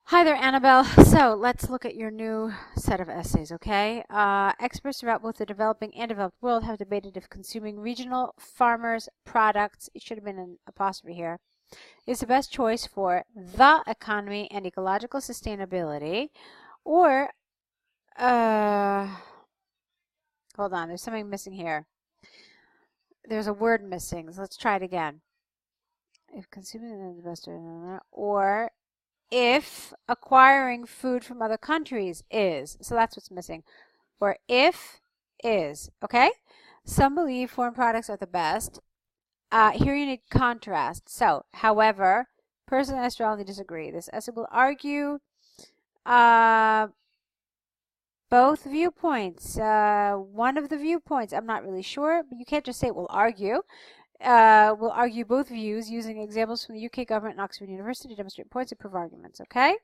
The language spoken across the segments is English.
Hi there, Annabelle. So let's look at your new set of essays, okay? Experts throughout both the developing and developed world have debated if consuming regional farmers' products, it should have been an apostrophe here, is the best choice for the economy and ecological sustainability, or, hold on, there's something missing here. There's a word missing, so let's try it again. If consuming is the best, or if acquiring food from other countries is. So that's what's missing. Or if is. Okay? Some believe foreign products are the best. Here you need contrast. So, however, personally I strongly disagree. This essay will argue both viewpoints. One of the viewpoints, I'm not really sure, but you can't just say it will argue. We'll argue both views using examples from the UK government and Oxford University to demonstrate points and prove arguments, okay?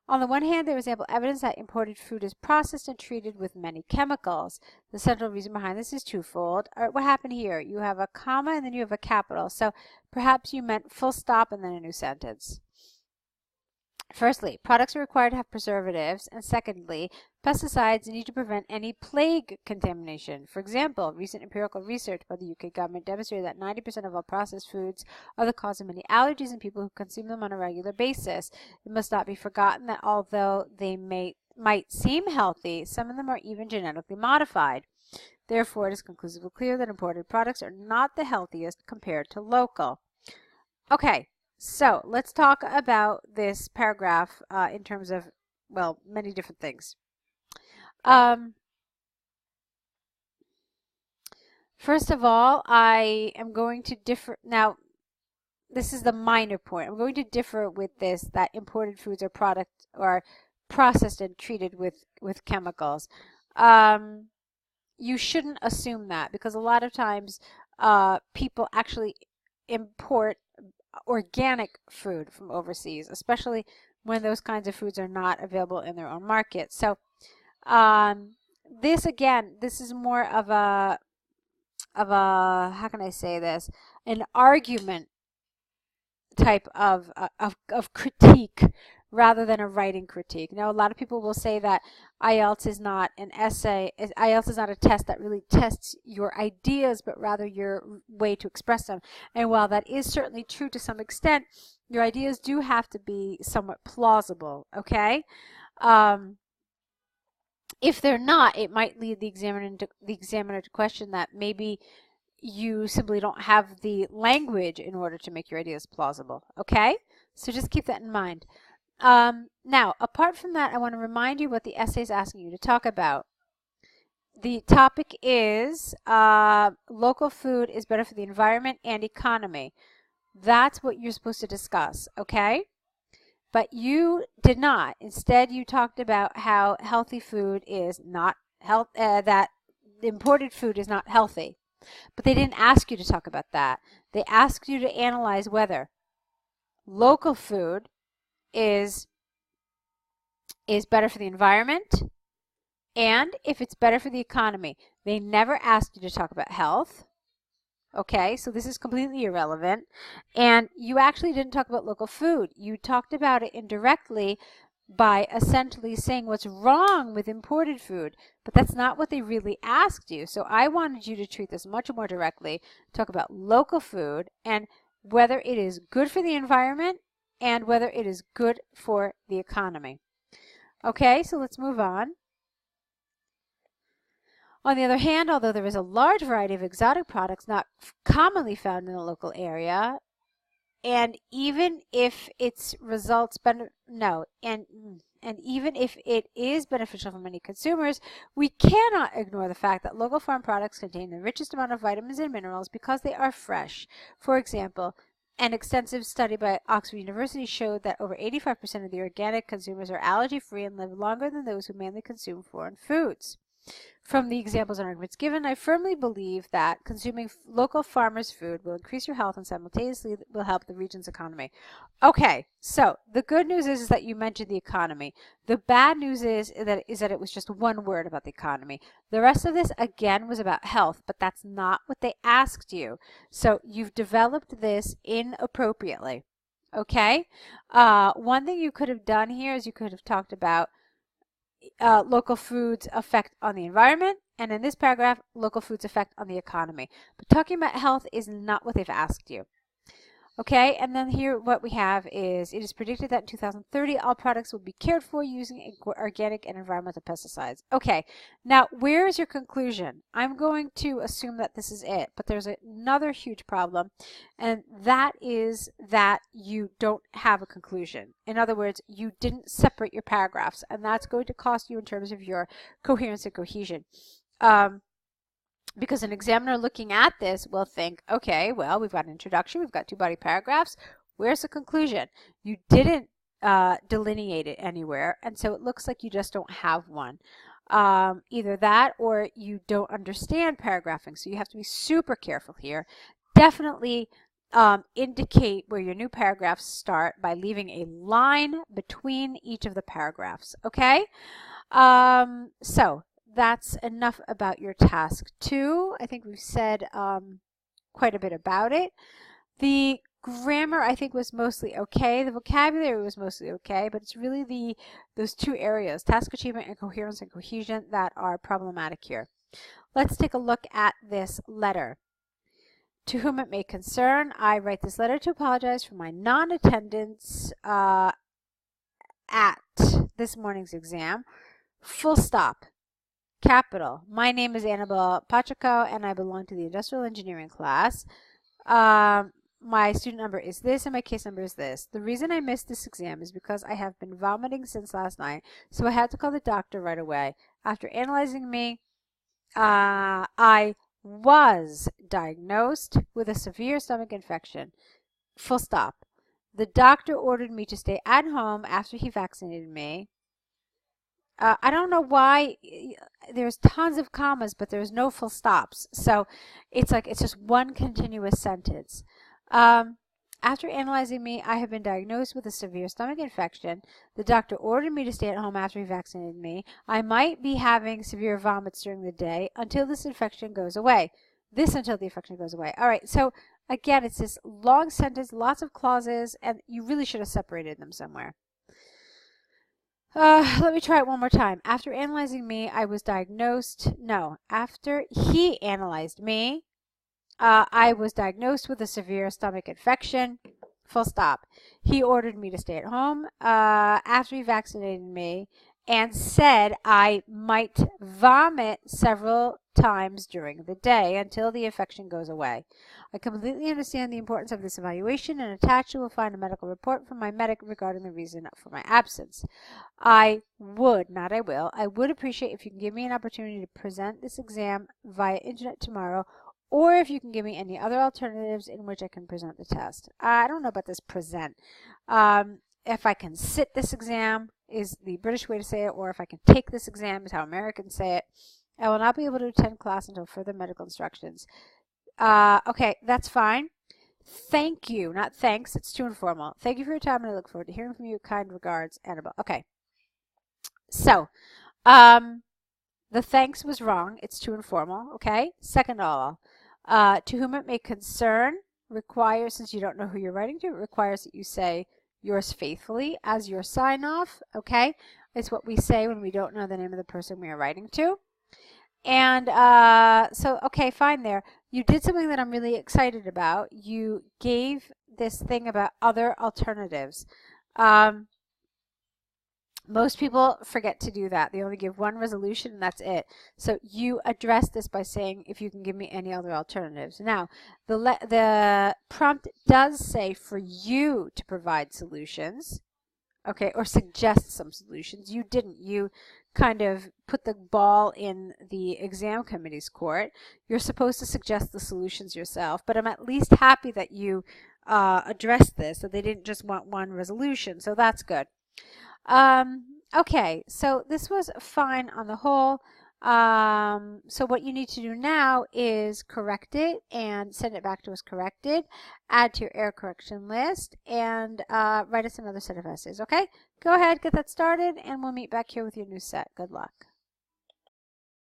On the one hand, there is ample evidence that imported food is processed and treated with many chemicals. The central reason behind this is twofold. What happened here? You have a comma and then you have a capital. So perhaps you meant full stop and then a new sentence. Firstly, products are required to have preservatives, and secondly, pesticides need to prevent any plague contamination. For example, recent empirical research by the UK government demonstrated that 90% of all processed foods are the cause of many allergies in people who consume them on a regular basis. It must not be forgotten that although they might seem healthy, some of them are even genetically modified. Therefore, it is conclusively clear that imported products are not the healthiest compared to local. Okay. So let's talk about this paragraph in terms of, well, many different things. First of all, I am going to differ. Now, this is the minor point. I'm going to differ with this that imported foods are processed and treated with chemicals. You shouldn't assume that because a lot of times people actually import organic food from overseas, especially when those kinds of foods are not available in their own market. So this is more of a how can I say this, an argument type of critique rather than a writing critique. Now, a lot of people will say that IELTS is not an essay. IELTS is not a test that really tests your ideas, but rather your way to express them. And while that is certainly true to some extent, your ideas do have to be somewhat plausible, okay? If they're not, it might lead the examiner to question that maybe you simply don't have the language in order to make your ideas plausible, okay? So just keep that in mind. Now, apart from that, I want to remind you what the essay is asking you to talk about. The topic is local food is better for the environment and economy. That's what you're supposed to discuss, okay? But you did not. Instead, you talked about how healthy food is not that imported food is not healthy. But they didn't ask you to talk about that. They asked you to analyze whether local food is better for the environment and if it's better for the economy. They never asked you to talk about health. Okay, so this is completely irrelevant. And you actually didn't talk about local food. You talked about it indirectly by essentially saying what's wrong with imported food. But that's not what they really asked you. So I wanted you to treat this much more directly, talk about local food and whether it is good for the environment and whether it is good for the economy. Okay, so let's move on. On the other hand, although there is a large variety of exotic products not commonly found in the local area, and even if its results and even if it is beneficial for many consumers, we cannot ignore the fact that local farm products contain the richest amount of vitamins and minerals because they are fresh. For example, an extensive study by Oxford University showed that over 85% of the organic consumers are allergy-free and live longer than those who mainly consume foreign foods. From the examples and arguments given, I firmly believe that consuming local farmers' food will increase your health and simultaneously will help the region's economy. Okay, so the good news is that you mentioned the economy. The bad news is that it was just one word about the economy. The rest of this, again, was about health, but that's not what they asked you. So you've developed this inappropriately. Okay? One thing you could have done here is you could have talked about local foods' effect on the environment, and in this paragraph, local foods' effect on the economy. But talking about health is not what they've asked you. Okay, and then here what we have is, it is predicted that in 2030 all products will be cared for using organic and environmental pesticides. Okay, now where is your conclusion? I'm going to assume that this is it, but there's another huge problem, and that is that you don't have a conclusion. In other words, you didn't separate your paragraphs, and that's going to cost you in terms of your coherence and cohesion. Because an examiner looking at this will think, okay, well, we've got an introduction, we've got 2 body paragraphs. Where's the conclusion? You didn't delineate it anywhere, and so it looks like you just don't have one. Either that or you don't understand paragraphing, so you have to be super careful here. Definitely indicate where your new paragraphs start by leaving a line between each of the paragraphs, okay? So that's enough about your task 2. I think we've said quite a bit about it. The grammar, I think, was mostly okay. The vocabulary was mostly okay, but it's really those 2 areas, task achievement and coherence and cohesion, that are problematic here. Let's take a look at this letter. To whom it may concern, I write this letter to apologize for my non-attendance at this morning's exam. Full stop. Capital. My name is Anabel Pacheco, and I belong to the industrial engineering class. My student number is this, and my case number is this. The reason I missed this exam is because I have been vomiting since last night, so I had to call the doctor right away. After analyzing me, I was diagnosed with a severe stomach infection. Full stop. The doctor ordered me to stay at home after he vaccinated me. I don't know why there's tons of commas, but there's no full stops. So it's like it's just one continuous sentence. After analyzing me, I have been diagnosed with a severe stomach infection. The doctor ordered me to stay at home after he vaccinated me. I might be having severe vomits during the day until this infection goes away. Until the infection goes away. All right, so again, it's this long sentence, lots of clauses, and you really should have separated them somewhere. Let me try it one more time. After analyzing me, I was diagnosed. No, after he analyzed me, I was diagnosed with a severe stomach infection. Full stop. He ordered me to stay at home after he vaccinated me and said I might vomit several times during the day until the infection goes away. I completely understand the importance of this evaluation, and attached you will find a medical report from my medic regarding the reason for my absence. I would appreciate if you can give me an opportunity to present this exam via internet tomorrow, or if you can give me any other alternatives in which I can present the test. I don't know about this present. If I can sit this exam is the British way to say it, or if I can take this exam is how Americans say it. I will not be able to attend class until further medical instructions. Okay, that's fine. Thank you, not thanks, it's too informal. Thank you for your time, and I look forward to hearing from you. Kind regards, Anabel. Okay, so the thanks was wrong. It's too informal. Okay, second of all, to whom it may concern requires, since you don't know who you're writing to, it requires that you say yours faithfully as your sign off. Okay, it's what we say when we don't know the name of the person we are writing to. And so, okay, fine there. You did something that I'm really excited about. You gave this thing about other alternatives. Most people forget to do that. They only give one resolution and that's it. So you address this by saying, if you can give me any other alternatives. Now, the prompt does say for you to provide solutions, okay, or suggest some solutions. You didn't. You kind of put the ball in the exam committee's court. You're supposed to suggest the solutions yourself, but I'm at least happy that you addressed this, that they didn't just want one resolution, so that's good. Okay, so this was fine on the whole. So what you need to do now is correct it and send it back to us corrected, add to your error correction list, and write us another set of essays, okay? Go ahead, get that started, and we'll meet back here with your new set. Good luck.